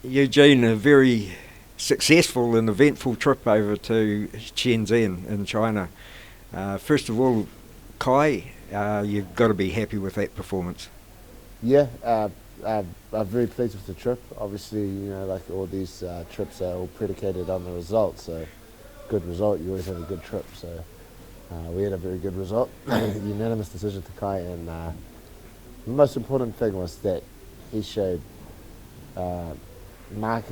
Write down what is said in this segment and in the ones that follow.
Eugene, a very successful and eventful trip over to Shenzhen in China. First of all, Kai, you've got to be happy with that performance. Yeah, I'm very pleased with the trip. Obviously, like all these trips are all predicated on the result. So, good result, you always have a good trip. So, we had a very good result, unanimous decision to Kai, and the most important thing was that he showed uh, marked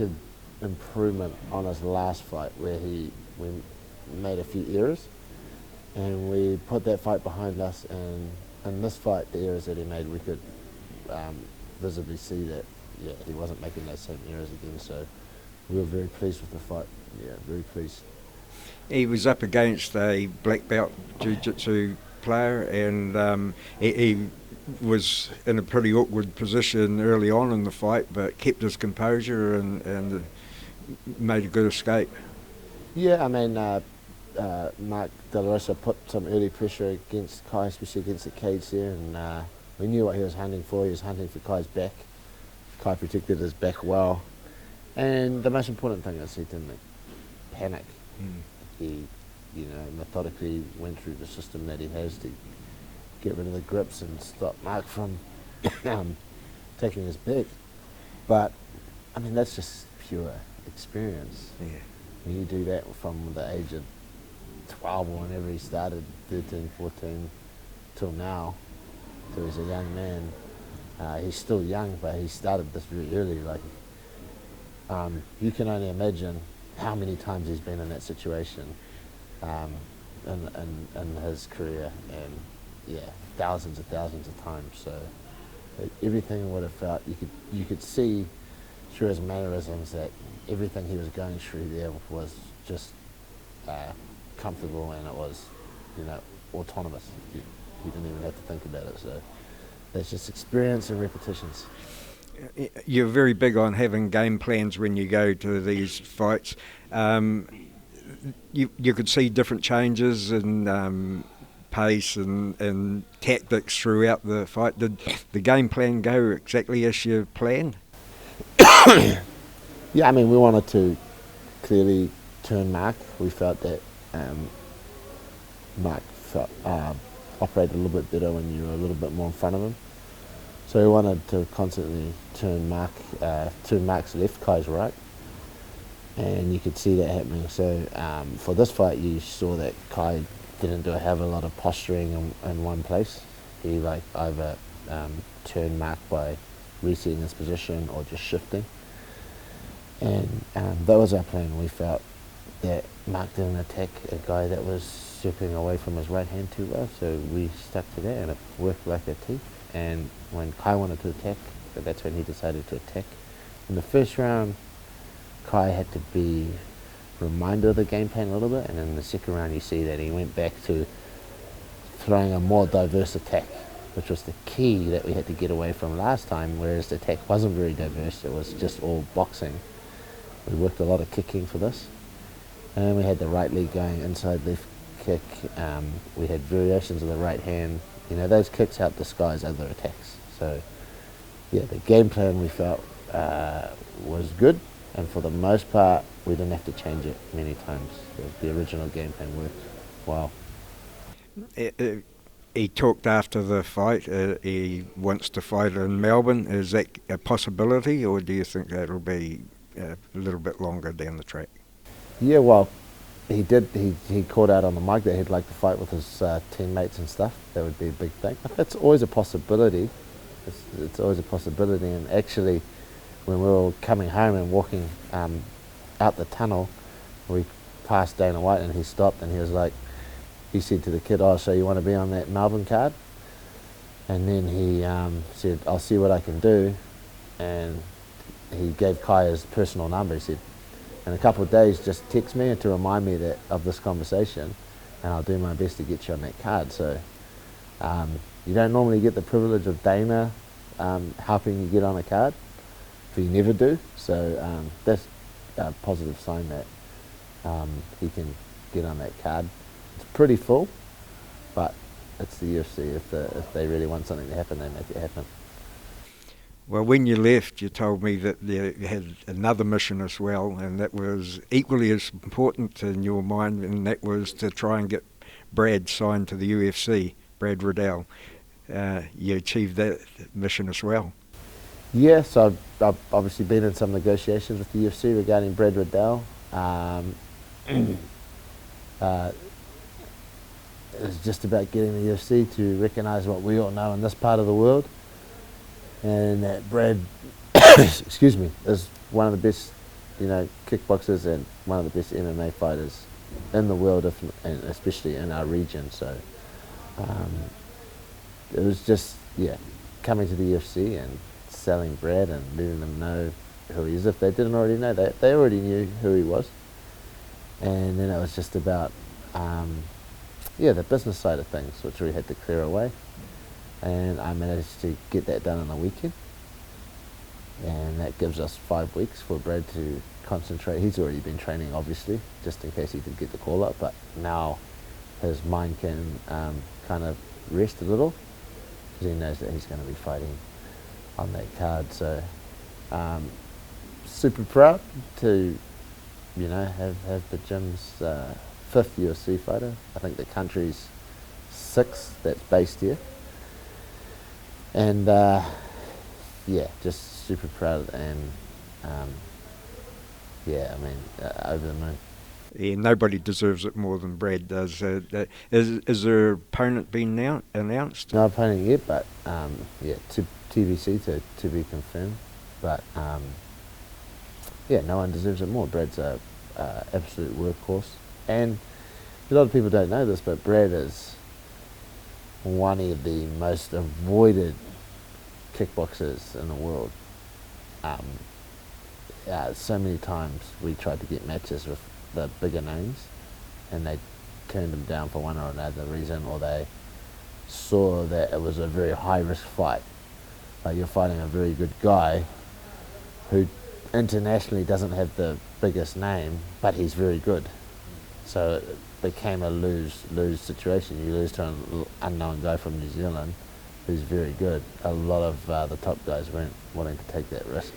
improvement on his last fight, where we made a few errors, and we put that fight behind us. And in this fight, the errors that he made, we could um, visibly see that he wasn't making those same errors again. So we were very pleased with the fight. Yeah, very pleased. He was up against a black belt jiu-jitsu player, and he was in a pretty awkward position early on in the fight, but kept his composure and made a good escape. Yeah, I mean, Mark De La Rosa put some early pressure against Kai, especially against the cage there, and we knew what he was hunting for. He was hunting for Kai's back. Kai protected his back well, and the most important thing is he didn't panic. Mm. He, methodically went through the system that he has to get rid of the grips and stop Mark from taking his back. But I mean, that's just pure experience. Yeah. When you do that from the age of 12 or whenever he started, 13, 14, till now, till he's a young man. He's still young, but he started this very early. Like, you can only imagine how many times he's been in that situation in his career, and thousands and thousands of times. So everything would have felt, you could see through his mannerisms that everything he was going through there was just comfortable, and it was, autonomous. You didn't even have to think about it. So that's just experience and repetitions. You're very big on having game plans when you go to these fights. You could see different changes in pace and tactics throughout the fight. Did the game plan go exactly as you planned? Yeah, I mean, we wanted to clearly turn Mark. We felt that Mark operated a little bit better when you were a little bit more in front of him. So we wanted to constantly turn Mark's left, Kai's right, and you could see that happening. So for this fight, you saw that Kai didn't have a lot of posturing in one place. He either turned Mark by resetting his position or just shifting. And that was our plan. We felt that Mark didn't attack a guy that was stepping away from his right hand too well, so we stuck to that, and it worked like a teeth. And when Kai wanted to attack, that's when he decided to attack. In the first round, Kai had to be reminded of the game plan a little bit, and in the second round you see that he went back to throwing a more diverse attack, which was the key that we had to get away from last time, whereas the attack wasn't very diverse, it was just all boxing. We worked a lot of kicking for this, and we had the right leg going inside left kick. We had variations of the right hand. Those kicks help disguise other attacks. So, the game plan we felt was good, and for the most part, we didn't have to change it many times. The original game plan worked well. He talked after the fight. He wants to fight in Melbourne. Is that a possibility, or do you think that'll be a little bit longer down the track? Yeah, well, he did. He called out on the mic that he'd like to fight with his teammates and stuff. That would be a big thing. That's always a possibility. It's always a possibility. And actually, when we were coming home and walking out the tunnel, we passed Dana White, and he stopped, and he was like, he said to the kid, "Oh, so you want to be on that Melbourne card?" And then he said, "I'll see what I can do." And he gave Kai his personal number. He said, "In a couple of days, just text me to remind me of this conversation, and I'll do my best to get you on that card." So you don't normally get the privilege of Dana helping you get on a card, but you never do. So that's a positive sign that he can get on that card. It's pretty full, but it's the UFC. If they really want something to happen, they make it happen. Well, when you left, you told me that you had another mission as well, and that was equally as important in your mind, and that was to try and get Brad signed to the UFC, Brad Riddell. You achieved that mission as well. Yes, I've obviously been in some negotiations with the UFC regarding Brad Riddell. Uh, it was just about getting the UFC to recognise what we all know in this part of the world, and that Brad, excuse me, is one of the best, kickboxers and one of the best MMA fighters in the world, and especially in our region. So it was just, coming to the UFC and selling Brad and letting them know who he is. If they didn't already know, they already knew who he was. And then it was just about, the business side of things, which we had to clear away. And I managed to get that done on a weekend. And that gives us 5 weeks for Brad to concentrate. He's already been training, obviously, just in case he did get the call up. But now his mind can kind of rest a little, because he knows that he's going to be fighting on that card. So super proud to have the gym's 5th UFC fighter. I think the country's 6th that's based here, and just super proud, and over the moon. Yeah, nobody deserves it more than Brad does. Is their opponent been announced? No opponent yet, but to TBC to be confirmed. But no one deserves it more. Brad's a absolute workhorse, and a lot of people don't know this, but Brad is one of the most avoided kickboxers in the world. So many times we tried to get matches with the bigger names, and they turned them down for one or another reason, or they saw that it was a very high risk fight. Like, you're fighting a very good guy who internationally doesn't have the biggest name, but he's very good. So it became a lose situation. You lose to an unknown guy from New Zealand who's very good. A lot of the top guys weren't willing to take that risk.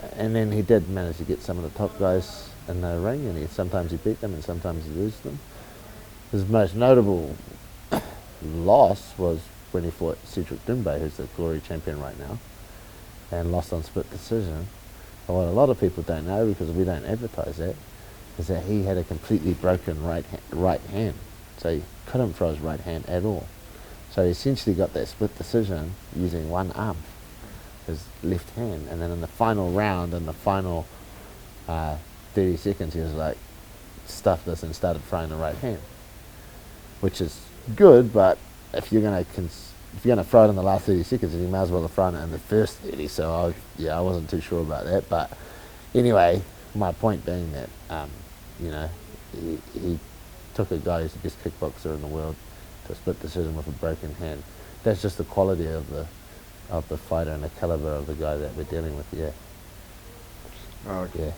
And then he did manage to get some of the top guys in the ring, and sometimes he beat them and sometimes he lose them. His most notable loss was when he fought Cedric Doumbé, who's the Glory champion right now, and lost on split decision. But what a lot of people don't know, because we don't advertise that, is that he had a completely broken right hand. So he couldn't throw his right hand at all. So he essentially got that split decision using one arm, his left hand. And then in the final round, in the final 30 seconds, he was like, stuff this, and started throwing the right hand, which is good. But if you're going to throw it in the last 30 seconds, then you might as well have thrown it in the first 30. So I wasn't too sure about that. But anyway, my point being that he took a guy who's the best kickboxer in the world to a split decision with a broken hand. That's just the quality of the fighter and the caliber of the guy that we're dealing with. Yeah. Oh, yeah.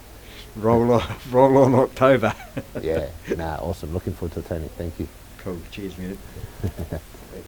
Roll on October. Yeah. Awesome. Looking forward to it, Tony. Thank you. Cool. Cheers, mate.